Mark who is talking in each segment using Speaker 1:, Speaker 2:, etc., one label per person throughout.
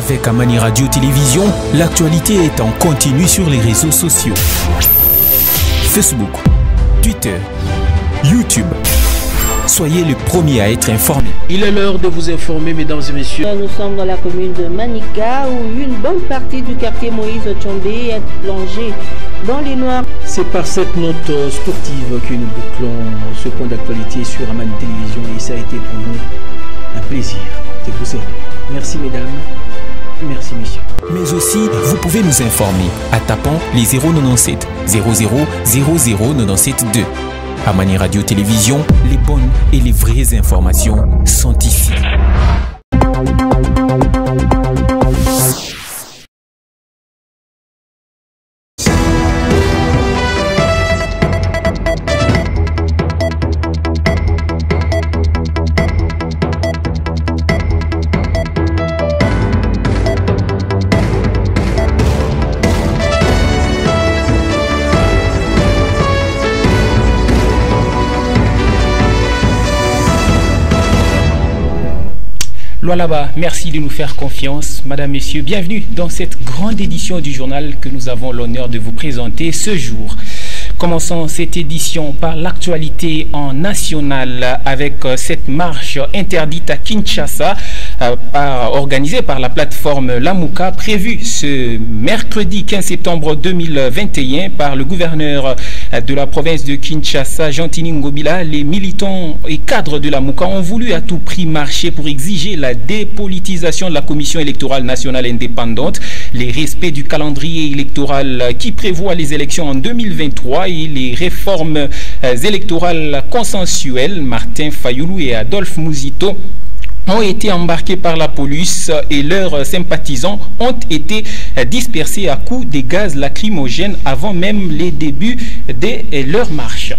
Speaker 1: Avec Amani Radio Télévision, l'actualité est en continu sur les réseaux sociaux. Facebook, Twitter, YouTube. Soyez les premiers à être informés.
Speaker 2: Il est l'heure de vous informer, mesdames et messieurs.
Speaker 3: Nous sommes dans la commune de Manika où une bonne partie du quartier Moïse Tchombe est plongée dans les noirs.
Speaker 2: C'est par cette note sportive que nous bouclons ce point d'actualité sur Amani Télévision et ça a été pour nous un plaisir de vous servir. Merci mesdames, merci messieurs.
Speaker 1: Mais aussi, vous pouvez nous informer en tapant les 097 00 00 97 2. Amani Radio Télévision, les bonnes et les vraies informations sont ici.
Speaker 2: Là-bas, merci de nous faire confiance. Madame, Messieurs, bienvenue dans cette grande édition du journal que nous avons l'honneur de vous présenter ce jour. Commençons cette édition par l'actualité en national avec cette marche interdite à Kinshasa organisée par la plateforme Lamuka prévue ce mercredi 15 septembre 2021 par le gouverneur de la province de Kinshasa, Jean-Tini Ngobila. Les militants et cadres de Lamuka ont voulu à tout prix marcher pour exiger la dépolitisation de la Commission électorale nationale indépendante, les respects du calendrier électoral qui prévoit les élections en 2023 et les réformes électorales consensuelles. Martin Fayoulou et Adolphe Mouzito ont été embarqués par la police et leurs sympathisants ont été dispersés à coups de gaz lacrymogènes avant même les débuts de leur marche.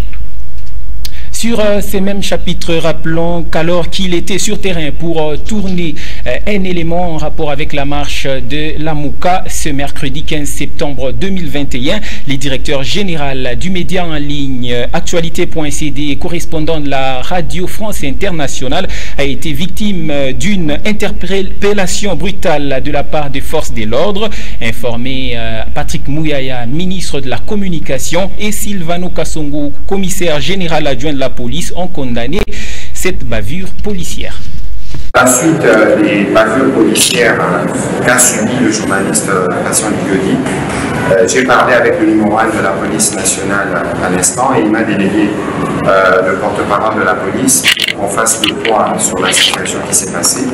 Speaker 2: Sur ces mêmes chapitres, rappelons qu'alors qu'il était sur terrain pour tourner un élément en rapport avec la marche de Lamuka ce mercredi 15 septembre 2021, le directeur général du média en ligne Actualité.cd et correspondant de la Radio France Internationale a été victime d'une interpellation brutale de la part des forces de l'ordre. Informé Patrick Mouyaya, ministre de la Communication, et Sylvano Kassongo, commissaire général adjoint de la police, ont condamné cette bavure policière.
Speaker 4: À la suite des bavures policières qu'a subi le journaliste Patient Ligiodi, j'ai parlé avec le numéro 1 de la police nationale à l'instant et il m'a délégué le porte-parole de la police pour qu'on fasse le point sur la situation qui s'est passée.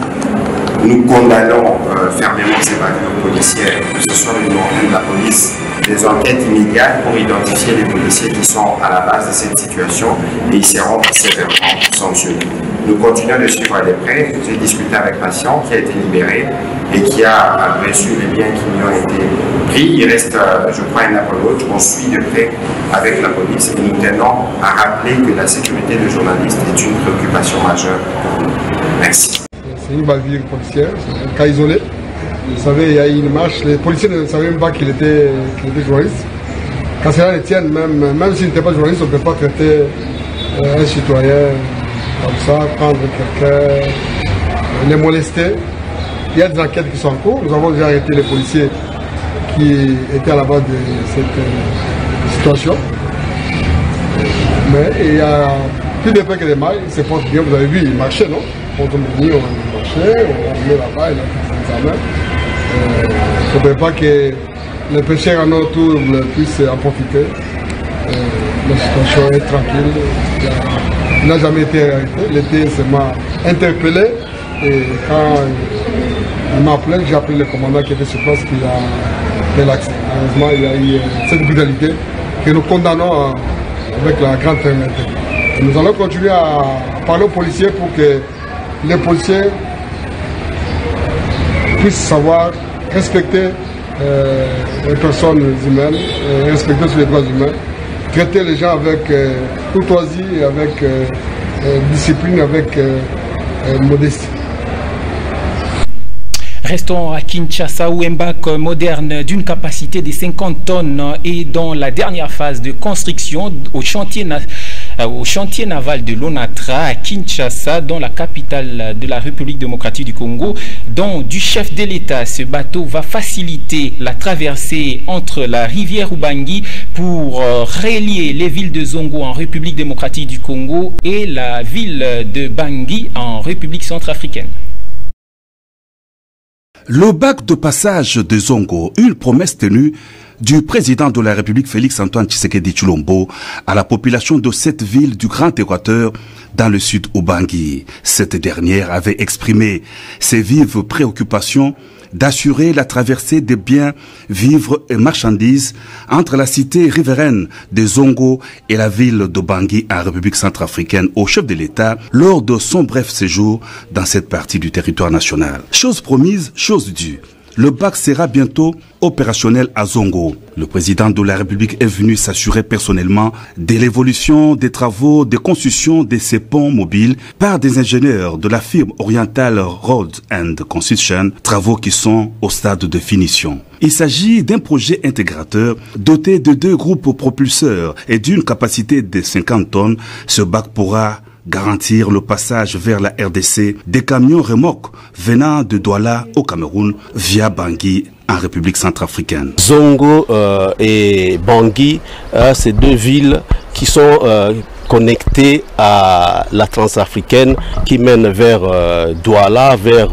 Speaker 4: Nous condamnons fermement ces bavures policières, que ce soit le numéro 1 de la police, des enquêtes immédiates pour identifier les policiers qui sont à la base de cette situation et ils seront sévèrement sanctionnés. Nous continuons de suivre de près. J'ai discuté avec Patient qui a été libéré et qui a reçu les biens qui lui ont été pris. Il reste, je crois, un appel l'autre. On suit de près avec la police et nous tenons à rappeler que la sécurité des journalistes est une préoccupation majeure pour nous. Merci.
Speaker 5: C'est une bavure policière, c'est un cas isolé. Vous savez, il y a eu une marche, les policiers ne savaient même pas qu'il était journaliste. Quand cela les tienne, même s'il n'était pas journaliste, on ne peut pas traiter un citoyen comme ça, prendre quelqu'un, les molester. Il y a des enquêtes qui sont en cours. Nous avons déjà arrêté les policiers qui étaient à la base de cette situation. Mais il y a plus de peur que des mal, il se porte bien. Vous avez vu, il marchait, non? On marchait, on allait là-bas, il a fait ses examens. Il ne faudrait pas que les pêcheurs en autour puissent en profiter. La situation est tranquille. Il n'a jamais été arrêté. L'été, il m'a interpellé. Et quand il m'a appelé, j'ai appelé le commandant qui était sur place qui a fait l'accès. Heureusement, il y a eu cette brutalité que nous condamnons avec la grande fermeté. Nous allons continuer à parler aux policiers pour que les policiers puissent savoir respecter les personnes humaines, respecter sur les droits humains, traiter les gens avec courtoisie, avec discipline, avec modestie.
Speaker 2: Restons à Kinshasa où un bac moderne d'une capacité de 50 tonnes est dans la dernière phase de construction au chantier au chantier naval de l'ONATRA à Kinshasa, dans la capitale de la République démocratique du Congo, dont du chef de l'État. Ce bateau va faciliter la traversée entre la rivière Ubangi pour relier les villes de Zongo en République démocratique du Congo et la ville de Bangui en République centrafricaine.
Speaker 6: Le bac de passage de Zongo, une promesse tenue du président de la République Félix-Antoine Tshisekedi Tshilombo à la population de cette ville du Grand Équateur dans le sud Ubangi. Cette dernière avait exprimé ses vives préoccupations d'assurer la traversée des biens, vivres et marchandises entre la cité riveraine de Zongo et la ville de Bangui en République centrafricaine au chef de l'État lors de son bref séjour dans cette partie du territoire national. Chose promise, chose due. Le bac sera bientôt opérationnel à Zongo. Le président de la République est venu s'assurer personnellement de l'évolution des travaux de construction de ces ponts mobiles par des ingénieurs de la firme Oriental Road and Construction, travaux qui sont au stade de finition. Il s'agit d'un projet intégrateur doté de 2 groupes propulseurs et d'une capacité de 50 tonnes. Ce bac pourra garantir le passage vers la RDC des camions remorques venant de Douala au Cameroun via Bangui en République centrafricaine.
Speaker 7: Zongo et Bangui, c'est 2 villes qui sont connectées à la transafricaine qui mène vers Douala, vers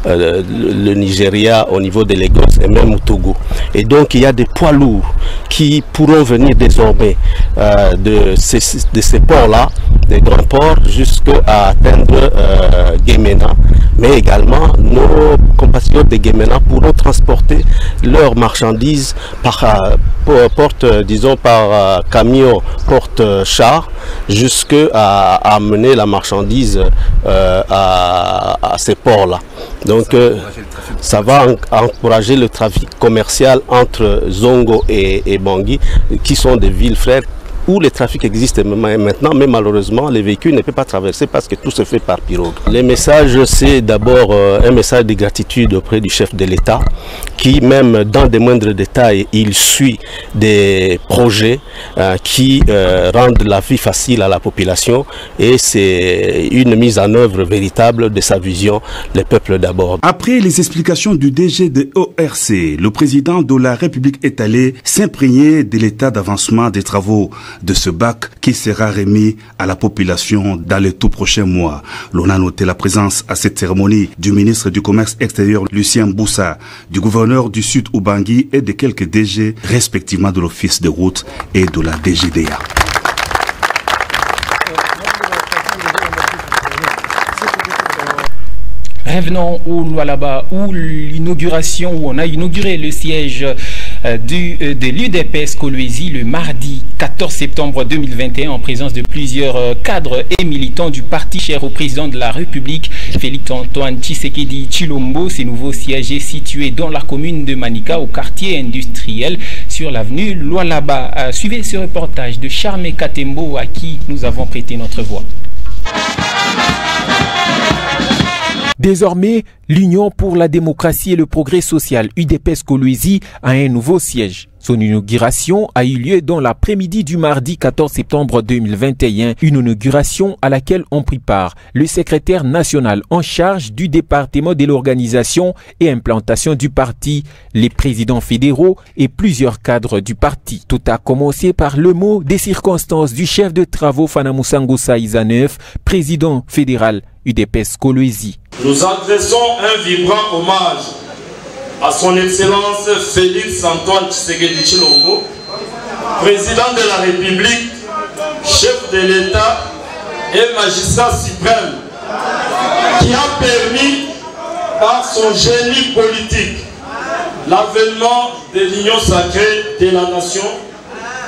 Speaker 7: le Nigeria au niveau de Lagos et même au Togo. Et donc il y a des poids lourds qui pourront venir désormais de ces ports-là, des grands ports, jusqu'à atteindre Guémena. Mais également, nos compatriotes de Guémena pourront transporter leurs marchandises par camion, porte-char, jusqu'à amener la marchandise à ces ports-là. Donc ça va encourager le trafic commercial entre Zongo et Bangui, qui sont des villes frères où le trafic existe maintenant, mais malheureusement les véhicules ne peuvent pas traverser parce que tout se fait par pirogue. Le message, c'est d'abord un message de gratitude auprès du chef de l'État qui, même dans des moindres détails, il suit des projets qui rendent la vie facile à la population, et c'est une mise en œuvre véritable de sa vision, le peuple d'abord.
Speaker 6: Après les explications du DG de ORC, le président de la République est allé s'imprégner de l'état d'avancement des travaux de ce bac qui sera remis à la population dans les tout prochains mois. L'on a noté la présence à cette cérémonie du ministre du Commerce extérieur Lucien Boussa, du gouverneur du Sud Ubangi et de quelques DG respectivement de l'Office des routes et de la DGDA.
Speaker 2: Revenons au Lualaba, où l'inauguration, où on a inauguré le siège de l'UDPS Kolwezi le mardi 14 septembre 2021 en présence de plusieurs cadres et militants du parti cher au président de la République, Félix-Antoine Tshisekedi Tshilombo. Ces nouveaux sièges est situé dans la commune de Manika, au quartier industriel, sur l'avenue Lualaba. Suivez ce reportage de Charmé Katembo, à qui nous avons prêté notre voix.
Speaker 1: Désormais, l'Union pour la démocratie et le progrès social UDPS Kolwezi a un nouveau siège. Son inauguration a eu lieu dans l'après-midi du mardi 14 septembre 2021, une inauguration à laquelle ont pris part le secrétaire national en charge du département de l'organisation et implantation du parti, les présidents fédéraux et plusieurs cadres du parti. Tout a commencé par le mot des circonstances du chef de travaux Fanamusangosa Isaneuf, président fédéral UDPS Kolwezi.
Speaker 8: Nous adressons un vibrant hommage à son Excellence Félix-Antoine Tshisekedi Tshilombo, président de la République, chef de l'État et magistrat suprême, qui a permis, par son génie politique, l'avènement de l'union sacrée de la nation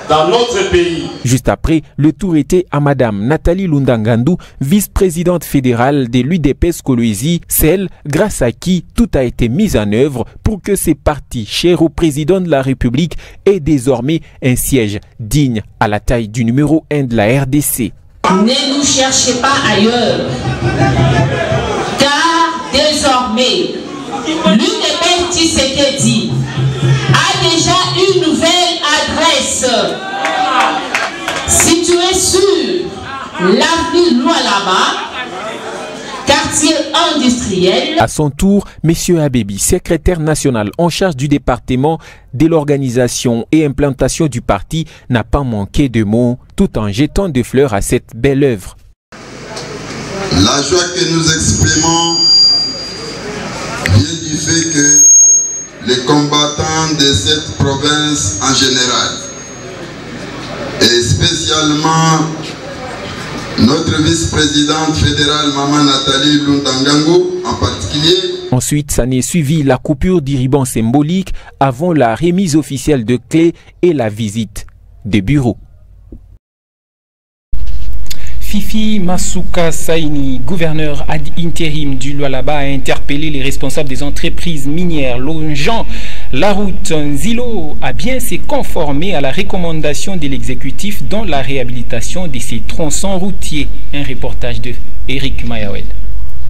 Speaker 8: dans notre pays.
Speaker 1: Juste après, le tour était à Madame Nathalie Lundangandu, vice-présidente fédérale de l'UDPS Kolwezi, celle grâce à qui tout a été mis en œuvre pour que ces partis chers au président de la République aient désormais un siège digne à la taille du numéro 1 de la RDC.
Speaker 9: Ne nous cherchez pas ailleurs, car désormais, l'UDPS Tshisekedi a déjà une nouvelle adresse. sur l'avenue Lualaba, quartier industriel.
Speaker 1: À son tour, M. Abébi, secrétaire national en charge du département de l'organisation et implantation du parti, n'a pas manqué de mots tout en jetant des fleurs à cette belle œuvre.
Speaker 10: La joie que nous exprimons vient du fait que les combattants de cette province en général, et spécialement notre vice-présidente fédérale, Maman Nathalie Lundangango, en particulier.
Speaker 1: Ensuite, ça n'est suivi la coupure du ruban symbolique avant la remise officielle de clés et la visite des bureaux.
Speaker 2: Fifi Masuka Saini, gouverneur ad intérim du Lualaba, a interpellé les responsables des entreprises minières longeant la route. Nzilo a bien s'est conformé à la recommandation de l'exécutif dans la réhabilitation de ces tronçons routiers. Un reportage de Eric Mayawel.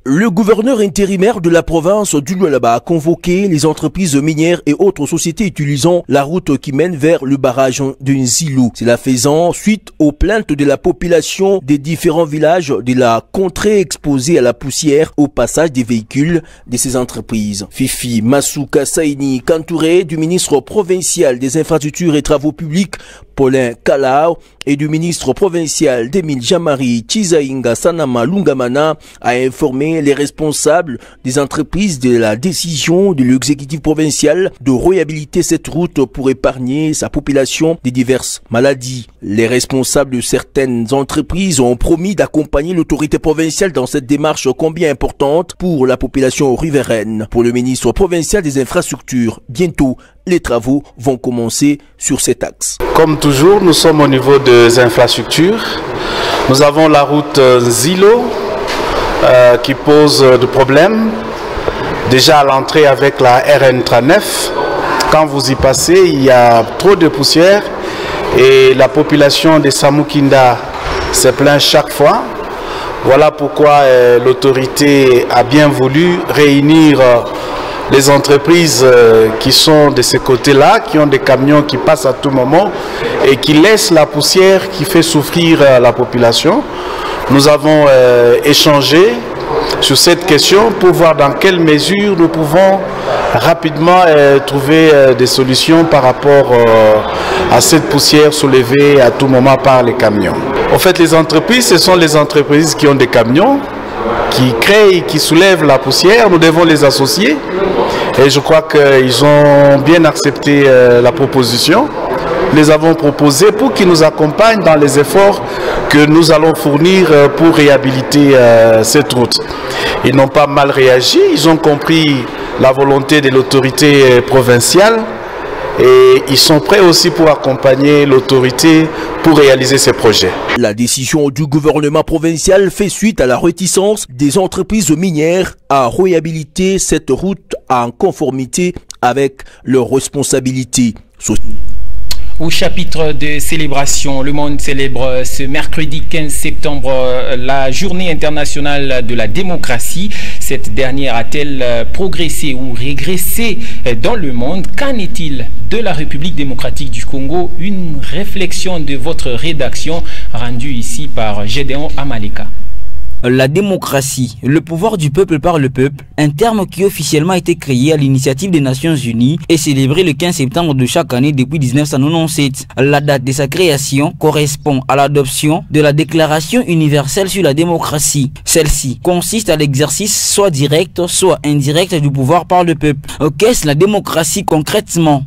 Speaker 11: Le gouverneur intérimaire de la province du Lualaba a convoqué les entreprises minières et autres sociétés utilisant la route qui mène vers le barrage de Nzilo. Cela faisant suite aux plaintes de la population des différents villages de la contrée exposée à la poussière au passage des véhicules de ces entreprises. Fifi Masuka Saini, entouré du ministre provincial des infrastructures et travaux publics Paulin Kalao et du ministre provincial d'Emile Jamari Chizainga Sanama Lungamana, a informé les responsables des entreprises de la décision de l'exécutif provincial de réhabiliter cette route pour épargner sa population des diverses maladies. Les responsables de certaines entreprises ont promis d'accompagner l'autorité provinciale dans cette démarche combien importante pour la population riveraine. Pour le ministre provincial des infrastructures, bientôt les travaux vont commencer sur cet axe.
Speaker 12: Comme toujours, nous sommes au niveau des infrastructures. Nous avons la route Nzilo qui pose de problèmes. Déjà à l'entrée avec la RN39, quand vous y passez, il y a trop de poussière et la population de Samoukinda se plaint chaque fois. Voilà pourquoi l'autorité a bien voulu réunir les entreprises qui sont de ce côté-là, qui ont des camions qui passent à tout moment et qui laissent la poussière qui fait souffrir la population. Nous avons échangé sur cette question pour voir dans quelle mesure nous pouvons rapidement trouver des solutions par rapport à cette poussière soulevée à tout moment par les camions. En fait, les entreprises, ce sont les entreprises qui ont des camions, qui créent, qui soulèvent la poussière. Nous devons les associer et je crois qu'ils ont bien accepté la proposition. Nous les avons proposés pour qu'ils nous accompagnent dans les efforts que nous allons fournir pour réhabiliter cette route. Ils n'ont pas mal réagi, ils ont compris la volonté de l'autorité provinciale et ils sont prêts aussi pour accompagner l'autorité pour réaliser ces projets.
Speaker 11: La décision du gouvernement provincial fait suite à la réticence des entreprises minières à réhabiliter cette route en conformité avec leurs responsabilités.
Speaker 2: Au chapitre de célébration, le monde célèbre ce mercredi 15 septembre la journée internationale de la démocratie. Cette dernière a-t-elle progressé ou régressé dans le monde? Qu'en est-il de la République démocratique du Congo? Une réflexion de votre rédaction rendue ici par Gédéon Amaleka.
Speaker 13: La démocratie, le pouvoir du peuple par le peuple, un terme qui officiellement a été créé à l'initiative des Nations Unies et célébré le 15 septembre de chaque année depuis 1997. La date de sa création correspond à l'adoption de la Déclaration universelle sur la démocratie. Celle-ci consiste à l'exercice soit direct, soit indirect du pouvoir par le peuple. Qu'est-ce la démocratie concrètement?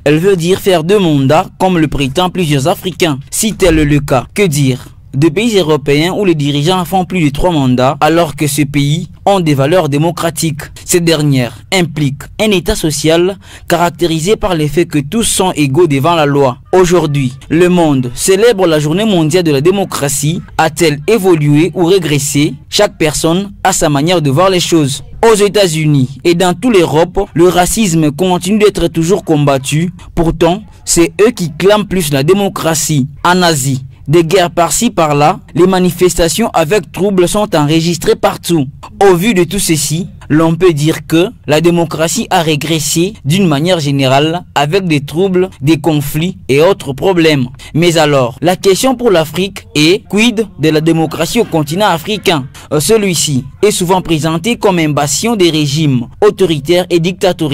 Speaker 13: Elle veut dire faire 2 mandats comme le prétendent plusieurs Africains. Si tel est le cas, que dire de pays européens où les dirigeants font plus de 3 mandats alors que ces pays ont des valeurs démocratiques? Ces dernières impliquent un état social caractérisé par le fait que tous sont égaux devant la loi. Aujourd'hui, le monde célèbre la journée mondiale de la démocratie. A-t-elle évolué ou régressé? Chaque personne a sa manière de voir les choses. Aux États-Unis et dans toute l'Europe, le racisme continue d'être toujours combattu. Pourtant, c'est eux qui clament plus la démocratie. En Asie, des guerres par-ci par-là, les manifestations avec troubles sont enregistrées partout. Au vu de tout ceci, l'on peut dire que la démocratie a régressé d'une manière générale avec des troubles, des conflits et autres problèmes. Mais alors, la question pour l'Afrique est quid de la démocratie au continent africain? Celui-ci est souvent présenté comme un bastion des régimes autoritaires et dictatoriaux.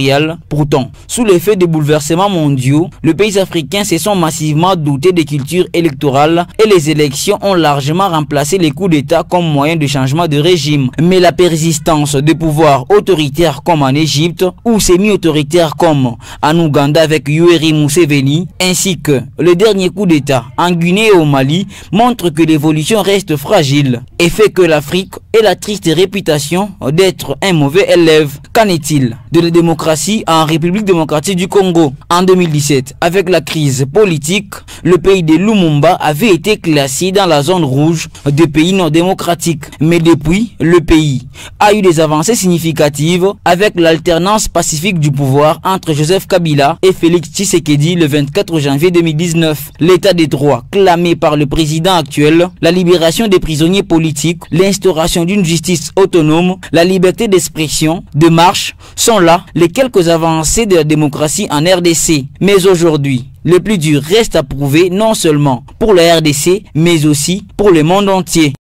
Speaker 13: Pourtant, sous l'effet des bouleversements mondiaux, les pays africains se sont massivement dotés des cultures électorales et les élections ont largement remplacé les coups d'État comme moyen de changement de régime. Mais la persistance de pouvoirs autoritaires comme en Égypte ou semi-autoritaires comme en Ouganda avec Yoweri Museveni, ainsi que le dernier coup d'État en Guinée et au Mali montrent que l'évolution reste fragile et fait que l'Afrique ait la triste réputation d'être un mauvais élève. Qu'en est-il de la démocratie en République démocratique du Congo? En 2017, avec la crise politique, le pays de Lumumba avait été classé dans la zone rouge des pays non démocratiques. Mais depuis, le pays a eu des avancées significatives avec l'alternance pacifique du pouvoir entre Joseph Kabila et Félix Tshisekedi le 24 janvier 2019. L'état des droits clamé par le président actuel, la libération des prisonniers politiques, l'instauration d'une justice autonome, la liberté d'expression, de marche sont là les quelques avancées de la démocratie en RDC. Mais aujourd'hui, le plus dur reste à prouver non seulement pour la RDC, mais aussi pour le monde entier.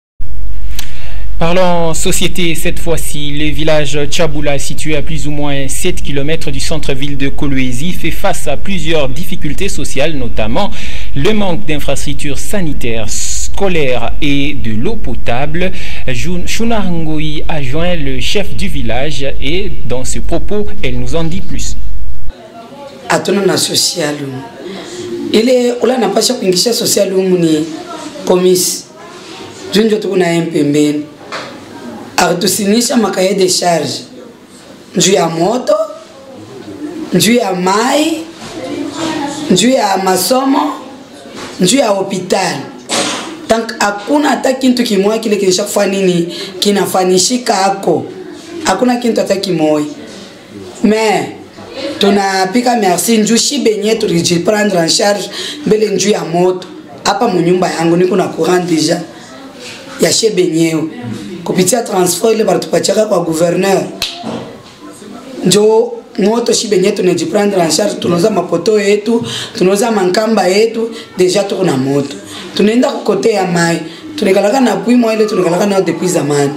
Speaker 2: Parlons société cette fois-ci. Le village Tchaboula, situé à plus ou moins 7 km du centre-ville de Kolwezi, fait face à plusieurs difficultés sociales, notamment le manque d'infrastructures sanitaires, scolaires et de l'eau potable. Shuna Ngoyi a joint le chef du village et dans ce propos, elle nous en dit plus.
Speaker 14: Atona social. Il est là n'a pas chaque social ni commis. Junjo tu na mpembeni. Artusinisha makaye de charge. Njuu ya moto, njuu ya mai, njuu ya masomo, njuu ya hospitali. Tank hakuna hata kitu kimoja kile kilishafanya nini kinafanishika hako. Hakuna kitu hata kimoja. Mais tunapika merci njuu shibenye tulijiprendre en charge mbele njuu ya moto. Hapa munyumba yangu niko na courant deja ya shibenyewe. Kupitia transfer ile baratupatia kwa gouverneur. Njo moto shibenye tunajiprendre en charge, tunauza mapoto yetu, tunauza mankamba yetu, deja tuko na moto. Tunaenda kote ya mai, tunakalaka na puimo ile tunakalaka na depuis zamani.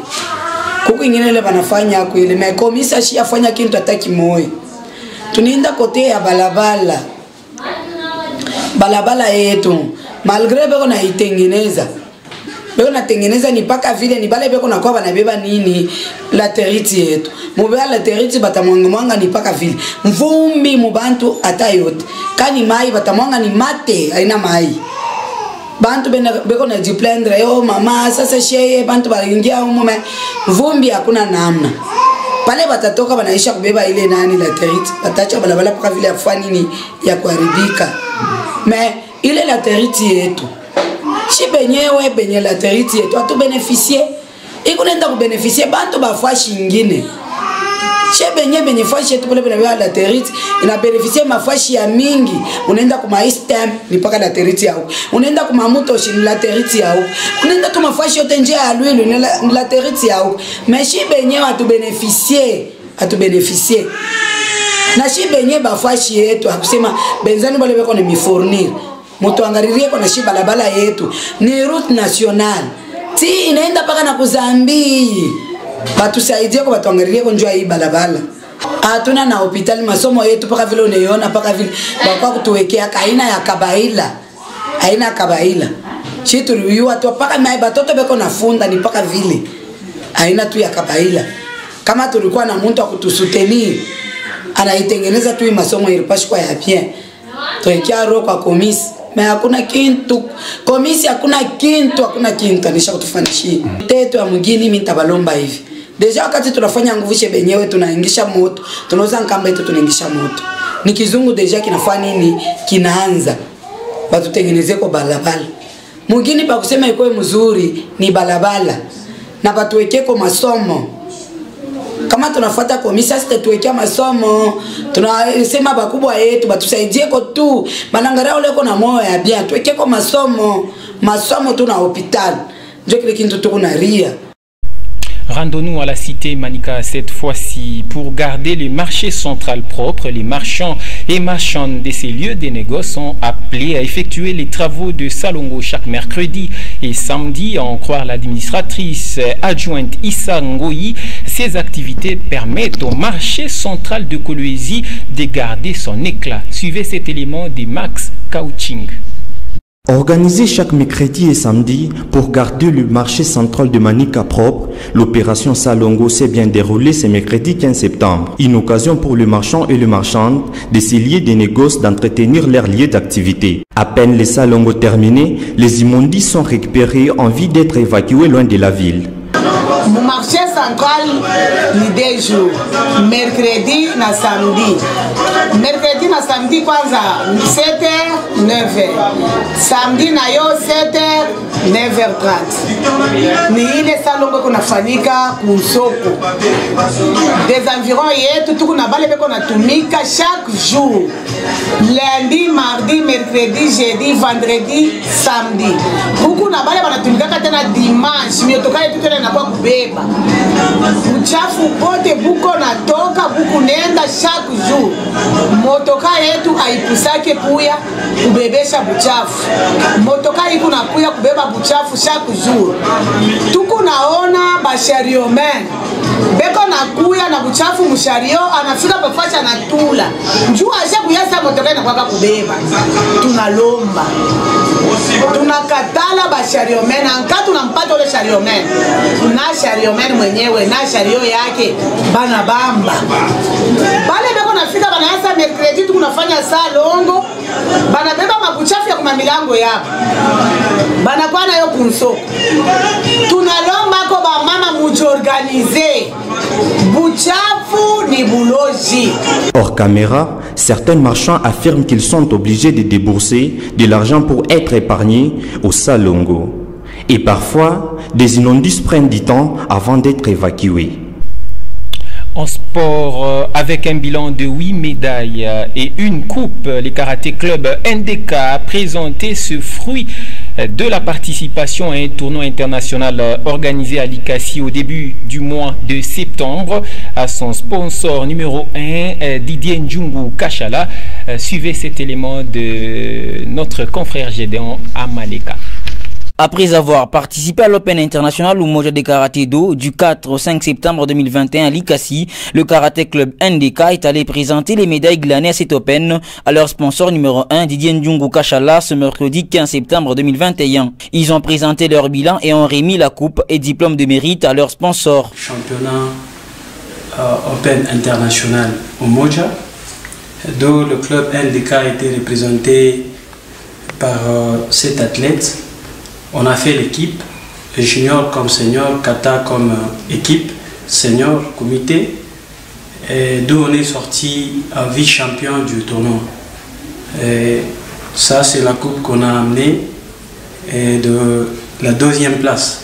Speaker 14: Kuko ingine ile banafanya kwa ile mais komisa shi afanya kintu ataki moyo. Tunaenda kote ya balabala. Balabala yetu malgré beko na itengeneza. Beko na tengeneza ni paka vile ni bale beko na kwa banabeba nini la teriti yetu. Mubea la teriti batamwanga ni paka vile. Mvumbi mubantu atayote. Kani mai batamwanga ni mate haina mai. Bantu beko na jiplendre yo mama sasa sheye bantu balingia umume vumbi hakuna namna. Pale batatoka banaisha kubeba ile nani la teriti. Batacha balabala paka vile afani ni ya kuharibika. Mais ile la teriti yetu. Si benyewe benye la teriti yetu atu beneficie. Iko nenda ku beneficie bantu bafashi ngine. Si benye fashi yetu pole bena la teriti ina beneficie mafashi ya mingi. Unaenda ku maistem ni paka la teriti yao. Unaenda ku mamuto shi la teriti yao. Unaenda tu mafashi yote nje ya lwelu ni la teriti yao. Mais si benyewe atu beneficie. Na si benye bafashi yetu akusema benzani bale beko ni mifournir. Mutu angaririe kwa na shi balabala yetu ni route nationale. Ti inaenda paka na kuzambi. Batusaidie kwa batu angaririe kwa njua hii balabala. Hatuna na hospitali masomo yetu paka vile unaiona paka vile bakwa kutuwekea kaina ya kabaila. Aina ya kabaila. Shi tuliyua tu paka mai batoto beko nafunda ni paka vile. Aina tu ya kabaila. Kama tulikuwa na mtu akutusutenir anaitengeneza tu masomo ilipashi kwa ya bien. Tuwekea roho kwa komisi. Mais hakuna kintu. Komisi hakuna kintu anisha kutufanishia. Tetu ya mgini mimi nitabalomba hivi. Deja wakati tunafanya nguvu shebenyewe tunaingisha moto, tunauza nkamba yetu tunaingisha moto. Ni kizungu deja kinafanya nini? Kinaanza. Batutengenezee kwa balabala. Mgini pa kusema ikoe mzuri ni balabala. Na batuwekee kwa masomo. Kama tunafuata komisa sita tuwekea masomo, tunasema bakubwa yetu batusaidie ko tu, banangara ule ko na moyo ya bien, tuwekea kwa masomo tu na hospital. Ndio kile kintu tuko na ria.
Speaker 2: Rendons-nous à la cité Manika cette fois-ci pour garder les marchés centrales propres. Les marchands et marchandes de ces lieux de négoce sont appelés à effectuer les travaux de Salongo chaque mercredi et samedi, à en croire l'administratrice adjointe Issa Ngoyi. Ces activités permettent au marché central de Kolwezi de garder son éclat. Suivez cet élément de Max Kauching.
Speaker 15: Organisé chaque mercredi et samedi pour garder le marché central de Manika propre, l'opération Salongo s'est bien déroulée ce mercredi 15 septembre. Une occasion pour le marchand et le marchand de se lier des négoces d'entretenir leur lieu d'activité. À peine les Salongo terminés, les immondices sont récupérés en vue d'être évacués loin de la ville.
Speaker 16: Mon marché central, ni 2 jours, mercredi na samedi. Mercredi na samedi kwanza 7h, 9h. Samedi na yo 7h, 9h30. Ni ile Salongo kunafanyika kusoko. Des environs yetu tuku na bale beko na tumika chaque jour. Lundi, mardi, mercredi, jeudi, vendredi, samedi. Buku na bale banatumika tena dimanche. Miotoka yetu tena na kwa kubeba. Uchafu pote buko natoka buku nenda chaque jour. Motoka yetu haipusake kuya kubebesha buchafu. Motoka iku nakuya kubeba buchafu chaque jour. Tuku naona bashario men. Beko nakuya na buchafu mushario anafika pafacha na tula. Njua asha kuyasa motoka na kwaka kubeba. Tunalomba. Tunakatala bashario men. Anka tunampata ule shario men. Na shario men mwenyewe na shario yake bana bamba. Bale beko nafika bana yasa mercredi tukunafanya Salongo. Bana beba mabuchafu ya kumamilango yapo. Bana kwa na yo kunsoko. Tunalomba ko ba mama mujorganize. Buchafu ni buloji.
Speaker 15: Hors caméra, certains marchands affirment qu'ils sont obligés de débourser de l'argent pour être épargnés au Salongo. Et parfois, des inondices prennent du temps avant d'être évacués.
Speaker 2: En sport, avec un bilan de 8 médailles et une coupe, le Karaté Club NDK a présenté ce fruit de la participation à un tournoi international organisé à Likasi au début du mois de septembre à son sponsor numéro 1, Didier Njungu Kachala. Suivez cet élément de notre confrère Gédéon Amaleka.
Speaker 13: Après avoir participé à l'Open International Umoja de Karaté Do du 4 au 5 septembre 2021 à Likasi, le Karaté Club NDK est allé présenter les médailles glanées à cet Open à leur sponsor numéro 1, Didier Njungu Kachala, ce mercredi 15 septembre 2021. Ils ont présenté leur bilan et ont remis la coupe et diplôme de mérite à leur sponsor.
Speaker 17: Championnat Open International Umoja, dont le club NDK a été représenté par 7 athlètes. On a fait l'équipe, junior comme senior, kata comme équipe, senior, comité, et d'où on est sorti en vice-champion du tournoi. Et ça, c'est la coupe qu'on a amenée de la 2e place.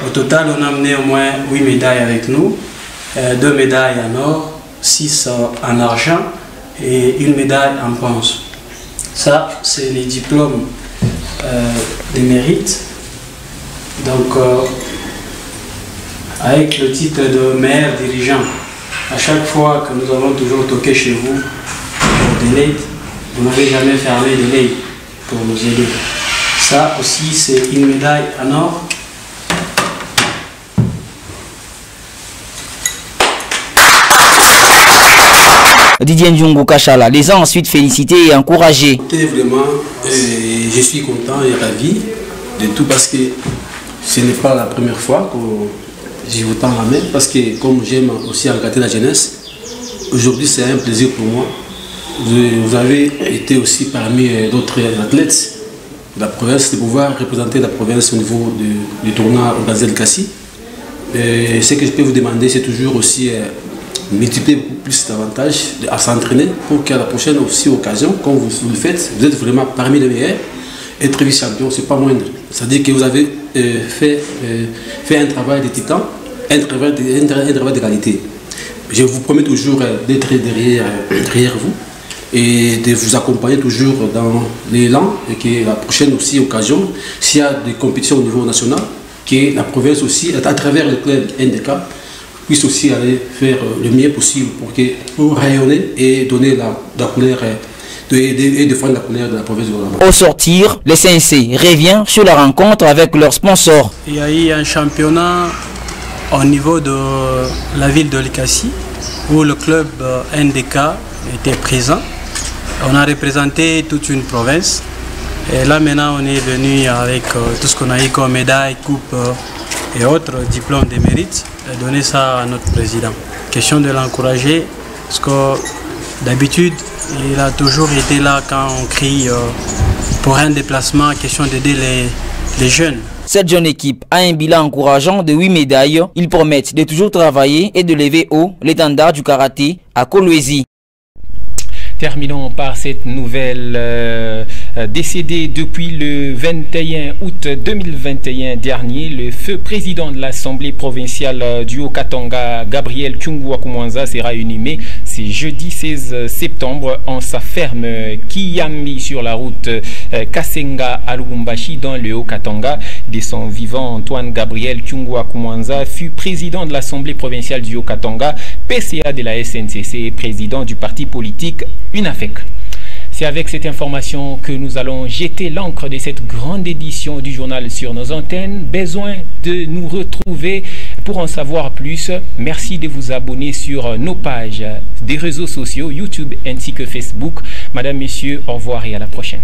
Speaker 17: Au total, on a amené au moins 8 médailles avec nous, 2 médailles en or, 6 en argent et 1 médaille en bronze. Ça, c'est les diplômes des mérites. Donc avec le titre de meilleur dirigeant, à chaque fois que nous avons toujours toqué chez vous pour des l'aide, vous n'avez jamais fermé de l'aide pour nous aider. Ça aussi, c'est une médaille en or.
Speaker 13: Didier Njungu Kachala les a ensuite félicités et encouragés.
Speaker 17: Vraiment, je suis content et ravi de tout parce que ce n'est pas la première fois que je vous tends la main parce que comme j'aime aussi encadrer la jeunesse, aujourd'hui c'est un plaisir pour moi. Vous avez été aussi parmi d'autres athlètes de la province de pouvoir représenter la province au niveau du tournoi organisé de Likasi. Ce que je peux vous demander, c'est toujours aussi multiplier beaucoup plus d'avantages à s'entraîner pour qu'à la prochaine aussi occasion, comme vous le faites, vous êtes vraiment parmi les meilleurs. Être vice-champion, c'est pas moindre. C'est-à-dire que vous avez fait un travail de titan, un travail de qualité. Je vous promets toujours d'être derrière vous et de vous accompagner toujours dans l'élan et que la prochaine aussi occasion, s'il y a des compétitions au niveau national, que la province aussi, à travers le club NDK, puisse aussi aller faire le mieux possible pour rayonner et donner la couleur et défendre la couleur de la province de Lualaba.
Speaker 13: Au sortir, le CNC revient sur la rencontre avec leurs sponsors.
Speaker 18: Il y a eu un championnat au niveau de la ville de Likasi où le club NDK était présent. On a représenté toute une province. Et là maintenant on est venu avec tout ce qu'on a eu comme médailles, coupes et autres diplômes de mérite et donner ça à notre président. Question de l'encourager parce que d'habitude il a toujours été là quand on crie pour un déplacement, question d'aider les jeunes.
Speaker 13: Cette jeune équipe a un bilan encourageant de 8 médailles. Ils promettent de toujours travailler et de lever haut l'étendard du karaté à Kolwezi.
Speaker 2: Terminons par cette nouvelle décédé depuis le 21 août 2021 dernier. Le feu président de l'Assemblée provinciale du Haut-Katanga, Gabriel Kyungwa-Kumwanza, sera inhumé ce jeudi 16 septembre en sa ferme Kiyambi sur la route Kasenga à Lubumbashi dans le Haut-Katanga. De son vivant, Antoine Gabriel Kyungwa-Kumwanza fut président de l'Assemblée provinciale du Haut-Katanga, PCA de la SNCC et président du parti politique UNAFEC. C'est avec cette information que nous allons jeter l'encre de cette grande édition du journal sur nos antennes. Besoin de nous retrouver pour en savoir plus. Merci de vous abonner sur nos pages des réseaux sociaux, YouTube ainsi que Facebook. Madame, Messieurs, au revoir et à la prochaine.